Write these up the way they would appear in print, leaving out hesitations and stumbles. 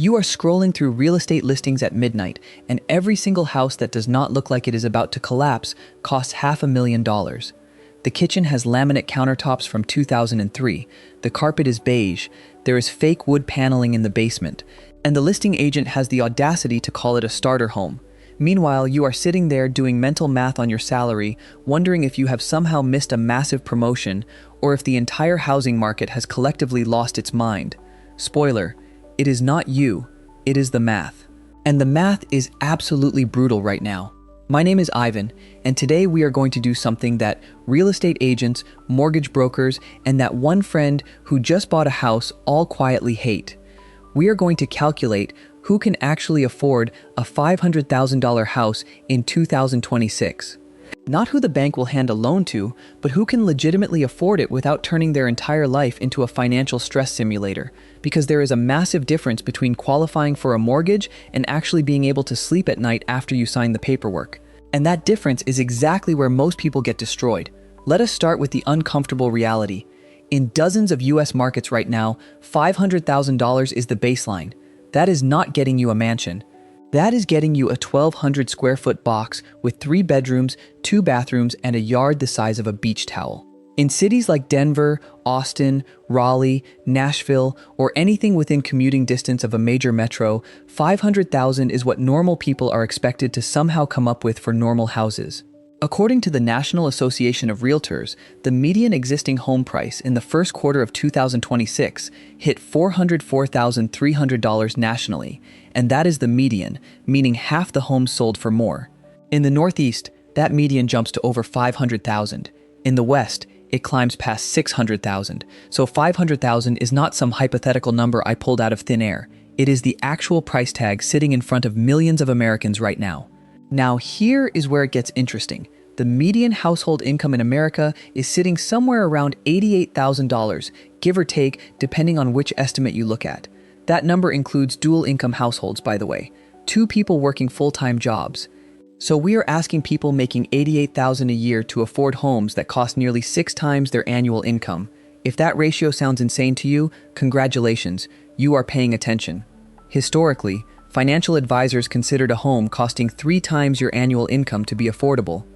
You are scrolling through real estate listings at midnight, and every single house that does not look like it is about to collapse costs $500,000. The kitchen has laminate countertops from 2003, the carpet is beige, there is fake wood paneling in the basement, and the listing agent has the audacity to call it a starter home. Meanwhile, you are sitting there doing mental math on your salary, wondering if you have somehow missed a massive promotion or if the entire housing market has collectively lost its mind. Spoiler, it is not you, it is the math. And the math is absolutely brutal right now. My name is Ivan, and today we are going to do something that real estate agents, mortgage brokers, and that one friend who just bought a house all quietly hate. We are going to calculate who can actually afford a $500,000 house in 2026. Not who the bank will hand a loan to, but who can legitimately afford it without turning their entire life into a financial stress simulator. Because there is a massive difference between qualifying for a mortgage and actually being able to sleep at night after you sign the paperwork. And that difference is exactly where most people get destroyed. Let us start with the uncomfortable reality. In dozens of US markets right now, $500,000 is the baseline. That is not getting you a mansion. That is getting you a 1,200 square foot box with 3 bedrooms, 2 bathrooms, and a yard the size of a beach towel. In cities like Denver, Austin, Raleigh, Nashville, or anything within commuting distance of a major metro, $500,000 is what normal people are expected to somehow come up with for normal houses. According to the National Association of Realtors, the median existing home price in the first quarter of 2026 hit $404,300 nationally, and that is the median, meaning half the homes sold for more. In the Northeast, that median jumps to over $500,000. In the West, it climbs past $600,000. So $500,000 is not some hypothetical number I pulled out of thin air. It is the actual price tag sitting in front of millions of Americans right now. Now here is where it gets interesting. The median household income in America is sitting somewhere around $88,000, give or take, depending on which estimate you look at. That number includes dual income households, by the way, 2 people working full-time jobs. So we are asking people making $88,000 a year to afford homes that cost nearly 6 times their annual income. If that ratio sounds insane to you, congratulations, you are paying attention. Historically, financial advisors considered a home costing 3 times your annual income to be affordable.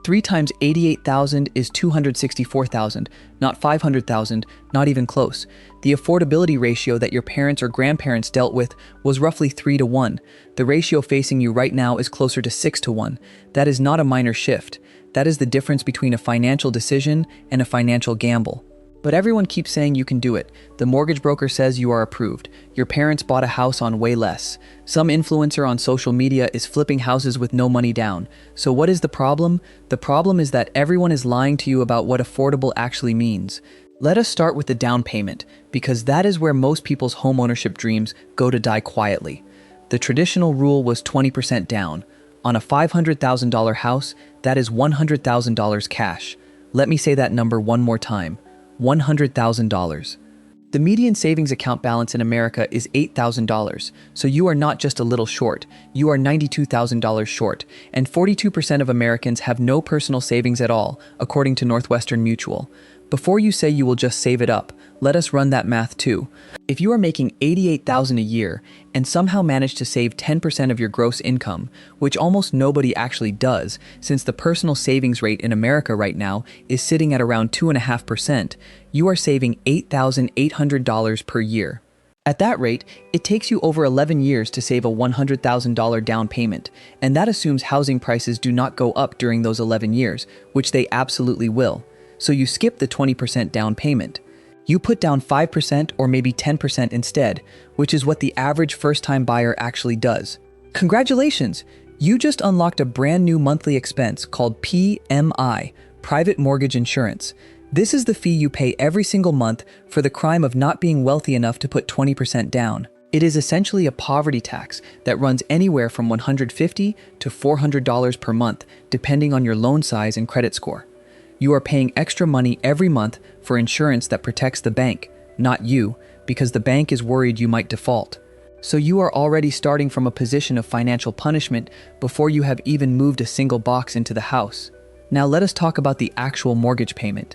3 times $88,000 is $264,000, not $500,000, not even close. The affordability ratio that your parents or grandparents dealt with was roughly 3 to 1. The ratio facing you right now is closer to 6 to 1. That is not a minor shift. That is the difference between a financial decision and a financial gamble. But everyone keeps saying you can do it. The mortgage broker says you are approved. Your parents bought a house on way less. Some influencer on social media is flipping houses with no money down. So what is the problem? The problem is that everyone is lying to you about what affordable actually means. Let us start with the down payment, because that is where most people's homeownership dreams go to die quietly. The traditional rule was 20% down. On a $500,000 house, that is $100,000 cash. Let me say that number one more time. $100,000. The median savings account balance in America is $8,000, so you are not just a little short, you are $92,000 short, and 42% of Americans have no personal savings at all, according to Northwestern Mutual. Before you say you will just save it up, let us run that math too. If you are making $88,000 a year and somehow manage to save 10% of your gross income, which almost nobody actually does, since the personal savings rate in America right now is sitting at around 2.5%, you are saving $8,800 per year. At that rate, it takes you over 11 years to save a $100,000 down payment, and that assumes housing prices do not go up during those 11 years, which they absolutely will. So you skip the 20% down payment. You put down 5% or maybe 10% instead, which is what the average first-time buyer actually does. Congratulations! You just unlocked a brand new monthly expense called PMI, Private Mortgage Insurance. This is the fee you pay every single month for the crime of not being wealthy enough to put 20% down. It is essentially a poverty tax that runs anywhere from $150 to $400 per month, depending on your loan size and credit score. You are paying extra money every month for insurance that protects the bank, not you, because the bank is worried you might default. So you are already starting from a position of financial punishment before you have even moved a single box into the house. Now let us talk about the actual mortgage payment.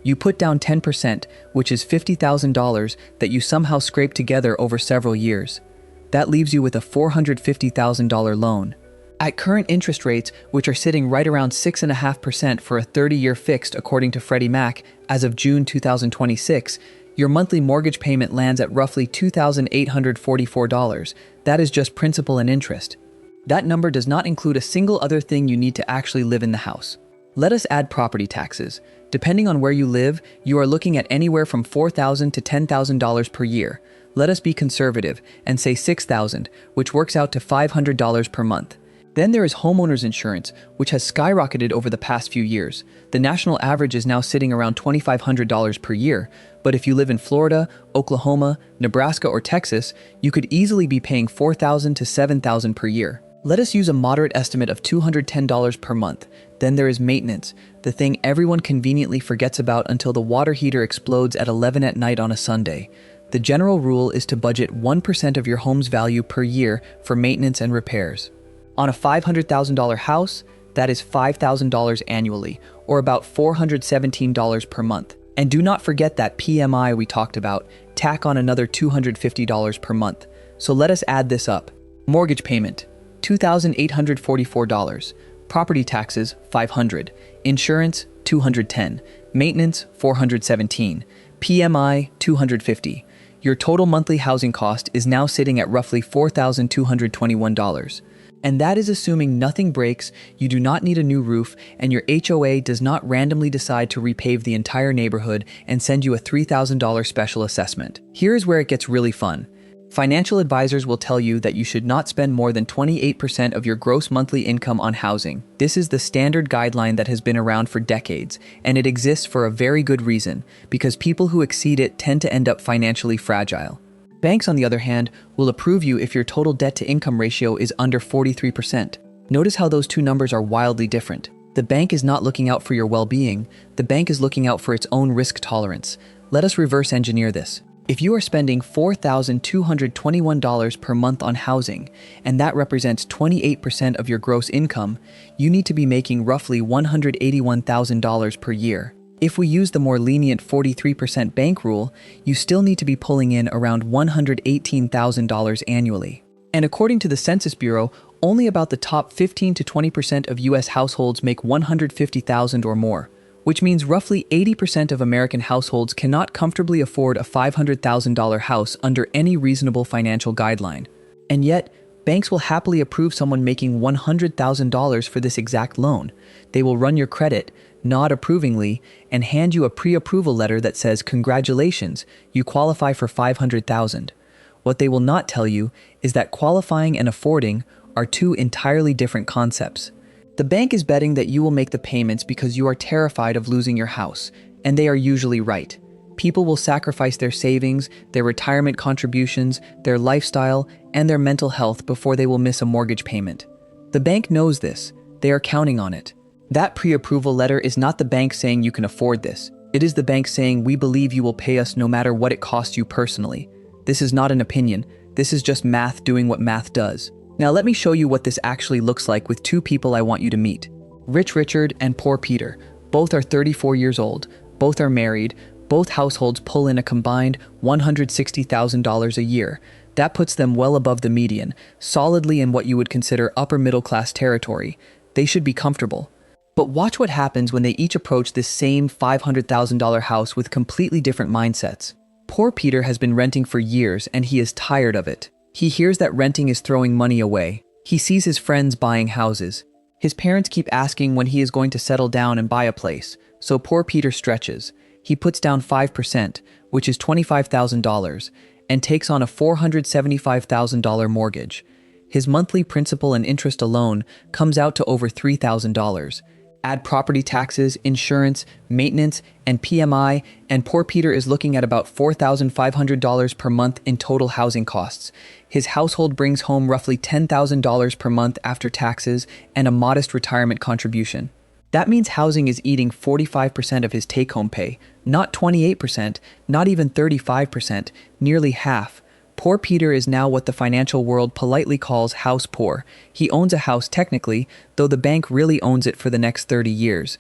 You put down 10%, which is $50,000 that you somehow scrape together over several years. That leaves you with a $450,000 loan. At current interest rates, which are sitting right around 6.5% for a 30-year fixed according to Freddie Mac as of June 2026, your monthly mortgage payment lands at roughly $2,844. That is just principal and interest. That number does not include a single other thing you need to actually live in the house. Let us add property taxes. Depending on where you live, you are looking at anywhere from $4,000 to $10,000 per year. Let us be conservative and say $6,000, which works out to $500 per month. Then there is homeowners insurance, which has skyrocketed over the past few years. The national average is now sitting around $2,500 per year, but if you live in Florida, Oklahoma, Nebraska, or Texas, you could easily be paying $4,000 to $7,000 per year. Let us use a moderate estimate of $210 per month. Then there is maintenance, the thing everyone conveniently forgets about until the water heater explodes at 11 at night on a Sunday. The general rule is to budget 1% of your home's value per year for maintenance and repairs. On a $500,000 house, that is $5,000 annually, or about $417 per month. And do not forget that PMI we talked about, tack on another $250 per month. So let us add this up. Mortgage payment, $2,844. Property taxes, $500. Insurance, $210. Maintenance, $417. PMI, $250. Your total monthly housing cost is now sitting at roughly $4,221. And that is assuming nothing breaks, you do not need a new roof, and your HOA does not randomly decide to repave the entire neighborhood and send you a $3,000 special assessment. Here is where it gets really fun. Financial advisors will tell you that you should not spend more than 28% of your gross monthly income on housing. This is the standard guideline that has been around for decades, and it exists for a very good reason, because people who exceed it tend to end up financially fragile. Banks, on the other hand, will approve you if your total debt-to-income ratio is under 43%. Notice how those two numbers are wildly different. The bank is not looking out for your well-being, the bank is looking out for its own risk tolerance. Let us reverse engineer this. If you are spending $4,221 per month on housing, and that represents 28% of your gross income, you need to be making roughly $181,000 per year. If we use the more lenient 43% bank rule, you still need to be pulling in around $118,000 annually. And according to the Census Bureau, only about the top 15 to 20% of US households make $150,000 or more, which means roughly 80% of American households cannot comfortably afford a $500,000 house under any reasonable financial guideline. And yet, banks will happily approve someone making $100,000 for this exact loan. They will run your credit, nod approvingly, and hand you a pre-approval letter that says, "Congratulations, you qualify for $500,000. What they will not tell you is that qualifying and affording are two entirely different concepts. The bank is betting that you will make the payments because you are terrified of losing your house, and they are usually right. People will sacrifice their savings, their retirement contributions, their lifestyle, and their mental health before they will miss a mortgage payment. The bank knows this. They are counting on it. That pre-approval letter is not the bank saying you can afford this. It is the bank saying, "We believe you will pay us no matter what it costs you personally." This is not an opinion. This is just math doing what math does. Now let me show you what this actually looks like with two people I want you to meet. Rich Richard and Poor Peter. Both are 34 years old. Both are married. Both households pull in a combined $160,000 a year. That puts them well above the median, solidly in what you would consider upper middle class territory. They should be comfortable. But watch what happens when they each approach this same $500,000 house with completely different mindsets. Poor Peter has been renting for years and he is tired of it. He hears that renting is throwing money away. He sees his friends buying houses. His parents keep asking when he is going to settle down and buy a place, so poor Peter stretches. He puts down 5%, which is $25,000, and takes on a $475,000 mortgage. His monthly principal and interest alone comes out to over $3,000. Add property taxes, insurance, maintenance, and PMI, and poor Peter is looking at about $4,500 per month in total housing costs. His household brings home roughly $10,000 per month after taxes and a modest retirement contribution. That means housing is eating 45% of his take-home pay, not 28%, not even 35%, nearly half. Poor Peter is now what the financial world politely calls house poor. He owns a house technically, though the bank really owns it for the next 30 years.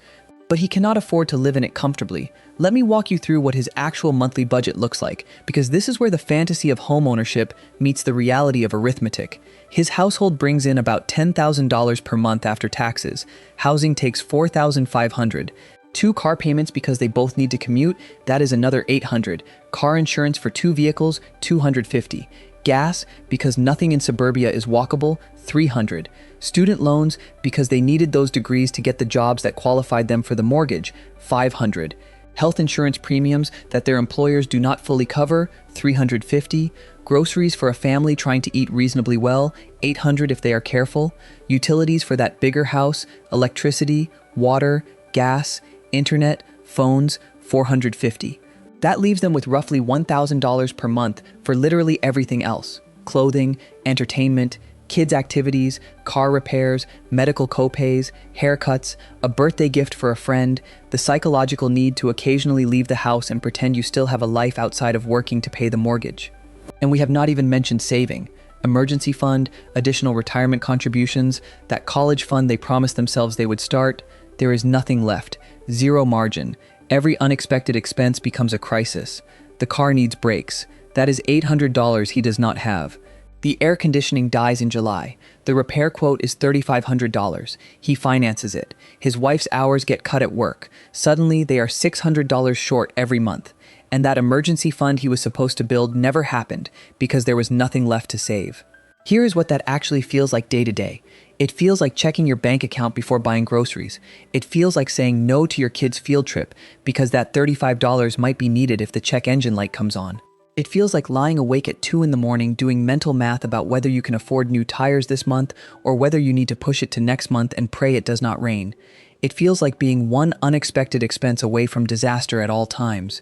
but he cannot afford to live in it comfortably. Let me walk you through what his actual monthly budget looks like, because this is where the fantasy of homeownership meets the reality of arithmetic. His household brings in about $10,000 per month after taxes. Housing takes $4,500. 2 car payments because they both need to commute, that is another $800. Car insurance for 2 vehicles, $250. Gas, because nothing in suburbia is walkable, $300. Student loans, because they needed those degrees to get the jobs that qualified them for the mortgage, $500. Health insurance premiums that their employers do not fully cover, $350. Groceries for a family trying to eat reasonably well, $800 if they are careful. Utilities for that bigger house, electricity, water, gas, internet, phones, $450. That leaves them with roughly $1,000 per month for literally everything else: clothing, entertainment, kids' activities, car repairs, medical copays, haircuts, a birthday gift for a friend, the psychological need to occasionally leave the house and pretend you still have a life outside of working to pay the mortgage. And we have not even mentioned saving. Emergency fund, additional retirement contributions, that college fund they promised themselves they would start. There is nothing left. Zero margin. Every unexpected expense becomes a crisis. The car needs brakes. That is $800 he does not have. The air conditioning dies in July. The repair quote is $3,500. He finances it. His wife's hours get cut at work. Suddenly, they are $600 short every month. And that emergency fund he was supposed to build never happened because there was nothing left to save. Here is what that actually feels like day to day. It feels like checking your bank account before buying groceries. It feels like saying no to your kid's field trip because that $35 might be needed if the check engine light comes on. It feels like lying awake at 2 in the morning doing mental math about whether you can afford new tires this month or whether you need to push it to next month and pray it does not rain. It feels like being one unexpected expense away from disaster at all times.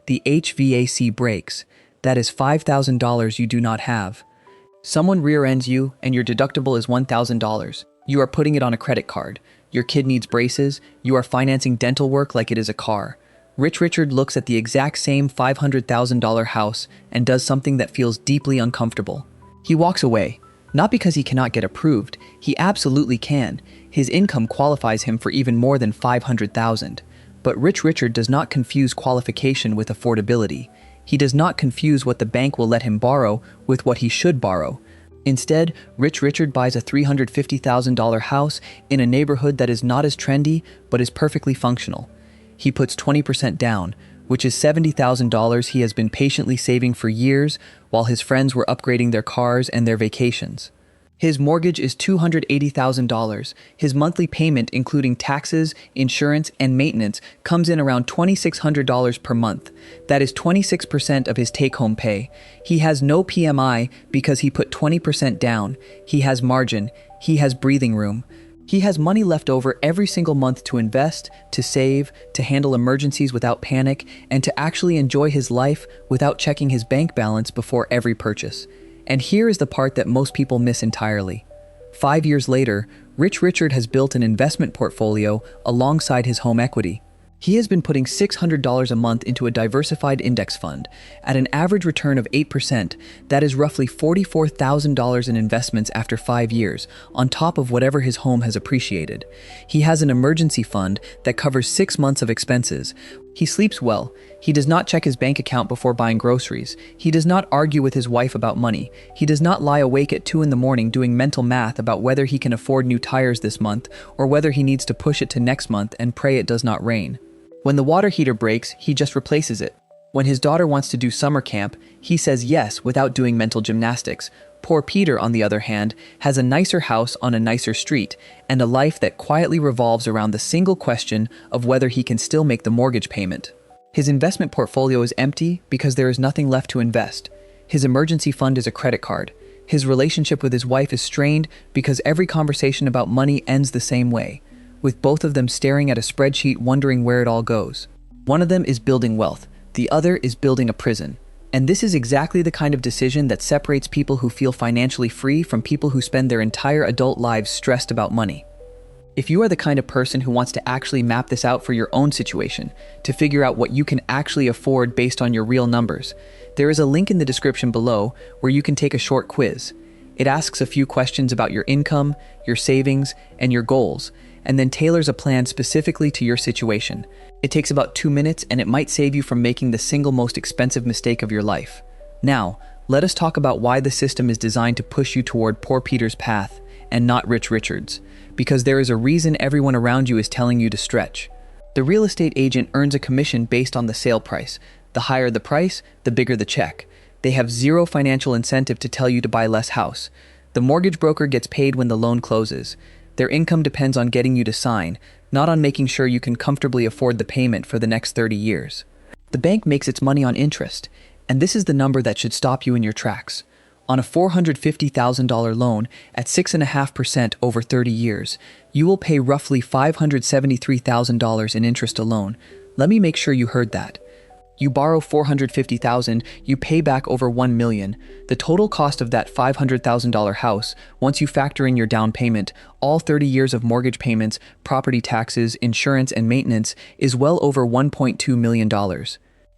The HVAC breaks. That is $5,000 you do not have. Someone rear-ends you and your deductible is $1,000. You are putting it on a credit card. Your kid needs braces. You are financing dental work like it is a car. Rich Richard looks at the exact same $500,000 house and does something that feels deeply uncomfortable. He walks away, not because he cannot get approved. He absolutely can. His income qualifies him for even more than $500,000. But Rich Richard does not confuse qualification with affordability. He does not confuse what the bank will let him borrow with what he should borrow. Instead, Rich Richard buys a $350,000 house in a neighborhood that is not as trendy, but is perfectly functional. He puts 20% down, which is $70,000 he has been patiently saving for years while his friends were upgrading their cars and their vacations. His mortgage is $280,000. His monthly payment, including taxes, insurance, and maintenance, comes in around $2,600 per month. That is 26% of his take-home pay. He has no PMI because he put 20% down. He has margin. He has breathing room. He has money left over every single month to invest, to save, to handle emergencies without panic, and to actually enjoy his life without checking his bank balance before every purchase. And here is the part that most people miss entirely. 5 years later, Rich Richard has built an investment portfolio alongside his home equity. He has been putting $600 a month into a diversified index fund at an average return of 8%. That is roughly $44,000 in investments after 5 years, on top of whatever his home has appreciated. He has an emergency fund that covers 6 months of expenses. He sleeps well. He does not check his bank account before buying groceries. He does not argue with his wife about money. He does not lie awake at 2 in the morning doing mental math about whether he can afford new tires this month or whether he needs to push it to next month and pray it does not rain. When the water heater breaks, he just replaces it. When his daughter wants to do summer camp, he says yes without doing mental gymnastics. Poor Peter, on the other hand, has a nicer house on a nicer street and a life that quietly revolves around the single question of whether he can still make the mortgage payment. His investment portfolio is empty because there is nothing left to invest. His emergency fund is a credit card. His relationship with his wife is strained because every conversation about money ends the same way, with both of them staring at a spreadsheet wondering where it all goes. One of them is building wealth. The other is building a prison. And this is exactly the kind of decision that separates people who feel financially free from people who spend their entire adult lives stressed about money. If you are the kind of person who wants to actually map this out for your own situation, to figure out what you can actually afford based on your real numbers, there is a link in the description below where you can take a short quiz. It asks a few questions about your income, your savings, and your goals, and then tailors a plan specifically to your situation. It takes about 2 minutes, and it might save you from making the single most expensive mistake of your life. Now, let us talk about why the system is designed to push you toward Poor Peter's path and not Rich Richard's. Because there is a reason everyone around you is telling you to stretch. The real estate agent earns a commission based on the sale price. The higher the price, the bigger the check. They have zero financial incentive to tell you to buy less house. The mortgage broker gets paid when the loan closes. Their income depends on getting you to sign, not on making sure you can comfortably afford the payment for the next 30 years. The bank makes its money on interest, and this is the number that should stop you in your tracks. On a $450,000 loan at 6.5% over 30 years, you will pay roughly $573,000 in interest alone. Let me make sure you heard that. You borrow $450,000, you pay back over $1 million. The total cost of that $500,000 house, once you factor in your down payment, all 30 years of mortgage payments, property taxes, insurance, and maintenance, is well over $1.2 million.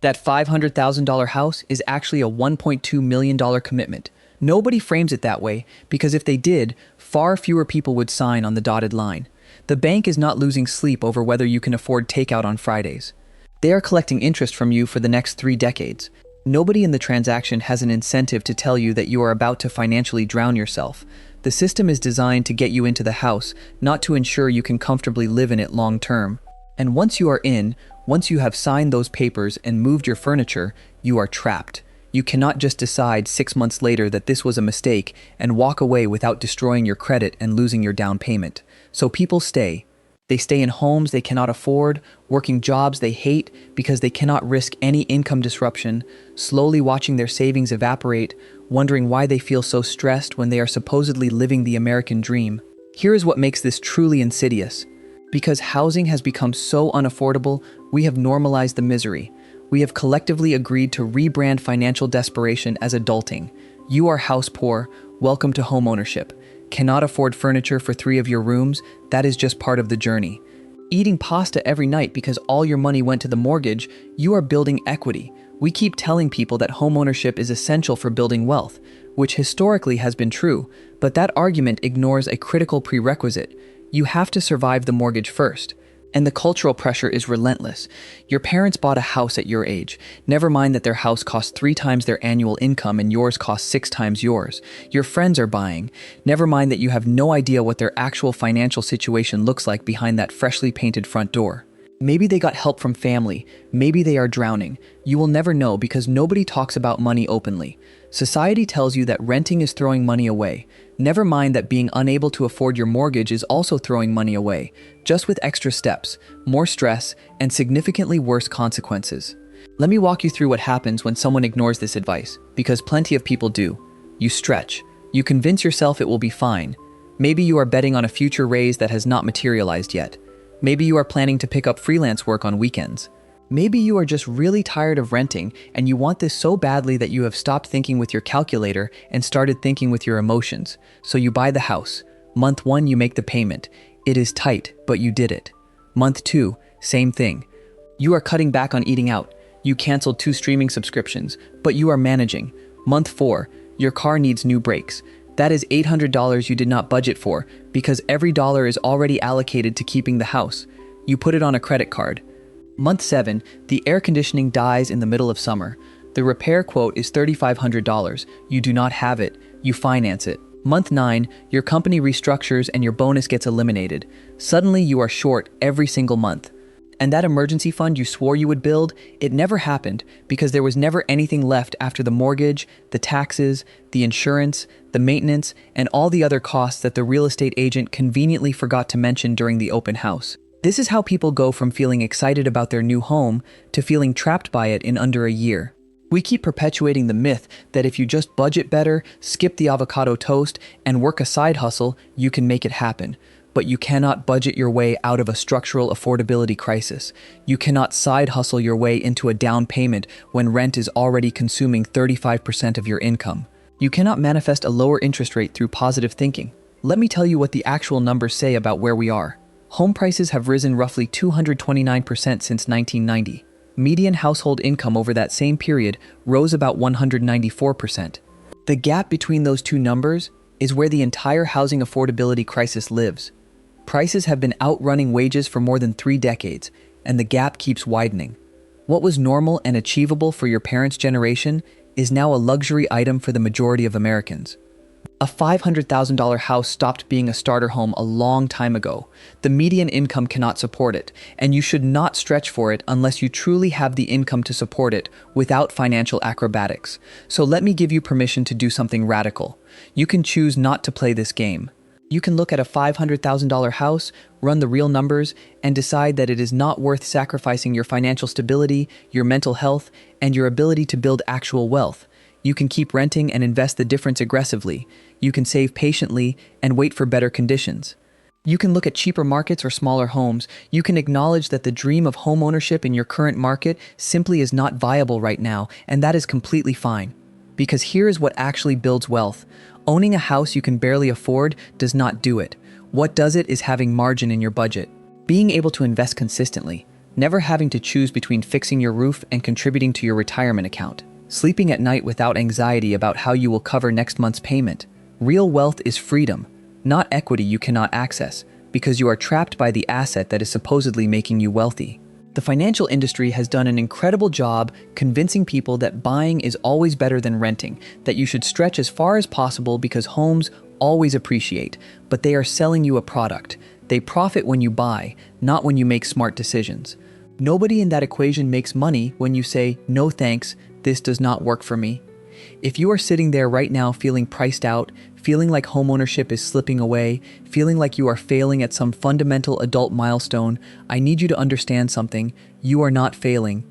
That $500,000 house is actually a $1.2 million commitment. Nobody frames it that way because if they did, far fewer people would sign on the dotted line. The bank is not losing sleep over whether you can afford takeout on Fridays. They are collecting interest from you for the next 3 decades. Nobody in the transaction has an incentive to tell you that you are about to financially drown yourself. The system is designed to get you into the house, not to ensure you can comfortably live in it long term. And once you are in, once you have signed those papers and moved your furniture, you are trapped. You cannot just decide 6 months later that this was a mistake and walk away without destroying your credit and losing your down payment. So people stay. They stay in homes they cannot afford, working jobs they hate because they cannot risk any income disruption, slowly watching their savings evaporate, wondering why they feel so stressed when they are supposedly living the American dream. Here is what makes this truly insidious. Because housing has become so unaffordable, we have normalized the misery. We have collectively agreed to rebrand financial desperation as adulting. You are house poor, welcome to homeownership. Cannot afford furniture for 3 of your rooms? That is just part of the journey. Eating pasta every night because all your money went to the mortgage? You are building equity. We keep telling people that homeownership is essential for building wealth, which historically has been true, but that argument ignores a critical prerequisite. You have to survive the mortgage first. And the cultural pressure is relentless. Your parents bought a house at your age. Never mind that their house cost 3 times their annual income and yours cost 6 times yours. Your friends are buying. Never mind that you have no idea what their actual financial situation looks like behind that freshly painted front door. Maybe they got help from family. Maybe they are drowning. You will never know because nobody talks about money openly. Society tells you that renting is throwing money away. Never mind that being unable to afford your mortgage is also throwing money away, just with extra steps, more stress, and significantly worse consequences. Let me walk you through what happens when someone ignores this advice, because plenty of people do. You stretch. You convince yourself it will be fine. Maybe you are betting on a future raise that has not materialized yet. Maybe you are planning to pick up freelance work on weekends. Maybe you are just really tired of renting and you want this so badly that you have stopped thinking with your calculator and started thinking with your emotions. So you buy the house. Month 1, you make the payment. It is tight, but you did it. Month 2, same thing. You are cutting back on eating out. You canceled 2 streaming subscriptions, but you are managing. Month 4, your car needs new brakes. That is $800 you did not budget for because every dollar is already allocated to keeping the house. You put it on a credit card. Month 7, the air conditioning dies in the middle of summer. The repair quote is $3,500. You do not have it. You finance it. Month 9, your company restructures and your bonus gets eliminated. Suddenly you are short every single month. And that emergency fund you swore you would build, it never happened because there was never anything left after the mortgage, the taxes, the insurance, the maintenance, and all the other costs that the real estate agent conveniently forgot to mention during the open house. This is how people go from feeling excited about their new home to feeling trapped by it in under a year. We keep perpetuating the myth that if you just budget better, skip the avocado toast, and work a side hustle, you can make it happen. But you cannot budget your way out of a structural affordability crisis. You cannot side hustle your way into a down payment when rent is already consuming 35% of your income. You cannot manifest a lower interest rate through positive thinking. Let me tell you what the actual numbers say about where we are. Home prices have risen roughly 229% since 1990. Median household income over that same period rose about 194%. The gap between those two numbers is where the entire housing affordability crisis lives. Prices have been outrunning wages for more than 3 decades, and the gap keeps widening. What was normal and achievable for your parents' generation is now a luxury item for the majority of Americans. A $500,000 house stopped being a starter home a long time ago. The median income cannot support it, and you should not stretch for it unless you truly have the income to support it without financial acrobatics. So let me give you permission to do something radical. You can choose not to play this game. You can look at a $500,000 house, run the real numbers, and decide that it is not worth sacrificing your financial stability, your mental health, and your ability to build actual wealth. You can keep renting and invest the difference aggressively. You can save patiently and wait for better conditions. You can look at cheaper markets or smaller homes. You can acknowledge that the dream of home ownership in your current market simply is not viable right now, and that is completely fine. Because here is what actually builds wealth. Owning a house you can barely afford does not do it. What does it is having margin in your budget. Being able to invest consistently. Never having to choose between fixing your roof and contributing to your retirement account. Sleeping at night without anxiety about how you will cover next month's payment. Real wealth is freedom, not equity you cannot access, because you are trapped by the asset that is supposedly making you wealthy. The financial industry has done an incredible job convincing people that buying is always better than renting, that you should stretch as far as possible because homes always appreciate, but they are selling you a product. They profit when you buy, not when you make smart decisions. Nobody in that equation makes money when you say, "No thanks, this does not work for me." If you are sitting there right now feeling priced out, feeling like homeownership is slipping away, feeling like you are failing at some fundamental adult milestone, I need you to understand something. You are not failing.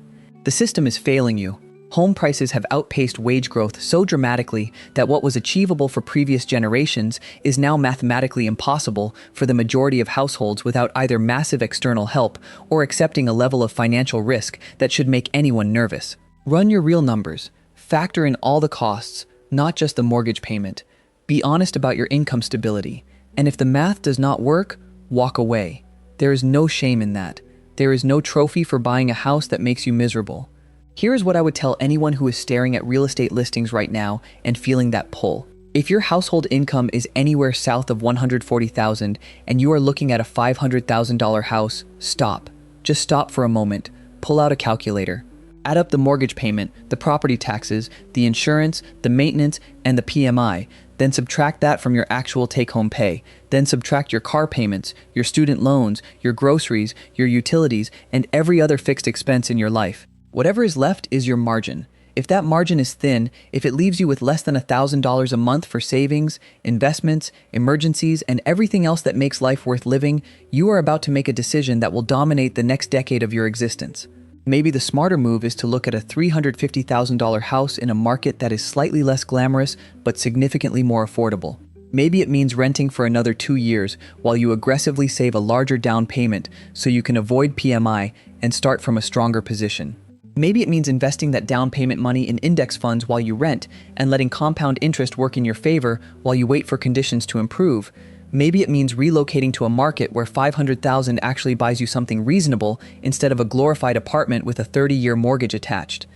The system is failing you. Home prices have outpaced wage growth so dramatically that what was achievable for previous generations is now mathematically impossible for the majority of households without either massive external help or accepting a level of financial risk that should make anyone nervous. Run your real numbers. Factor in all the costs, not just the mortgage payment. Be honest about your income stability. And if the math does not work, walk away. There is no shame in that. There is no trophy for buying a house that makes you miserable. Here is what I would tell anyone who is staring at real estate listings right now and feeling that pull. If your household income is anywhere south of $140,000 and you are looking at a $500,000 house, stop. Just stop for a moment. Pull out a calculator. Add up the mortgage payment, the property taxes, the insurance, the maintenance, and the PMI. Then subtract that from your actual take-home pay. Then subtract your car payments, your student loans, your groceries, your utilities, and every other fixed expense in your life. Whatever is left is your margin. If that margin is thin, if it leaves you with less than $1,000 a month for savings, investments, emergencies, and everything else that makes life worth living, you are about to make a decision that will dominate the next decade of your existence. Maybe the smarter move is to look at a $350,000 house in a market that is slightly less glamorous but significantly more affordable. Maybe it means renting for another 2 years while you aggressively save a larger down payment so you can avoid PMI and start from a stronger position. Maybe it means investing that down payment money in index funds while you rent and letting compound interest work in your favor while you wait for conditions to improve. Maybe it means relocating to a market where $500,000 actually buys you something reasonable instead of a glorified apartment with a 30-year mortgage attached.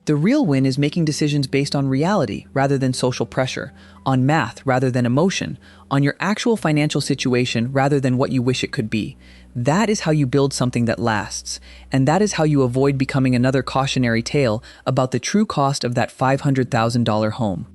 The real win is making decisions based on reality rather than social pressure, on math rather than emotion, on your actual financial situation rather than what you wish it could be. That is how you build something that lasts, and that is how you avoid becoming another cautionary tale about the true cost of that $500,000 home.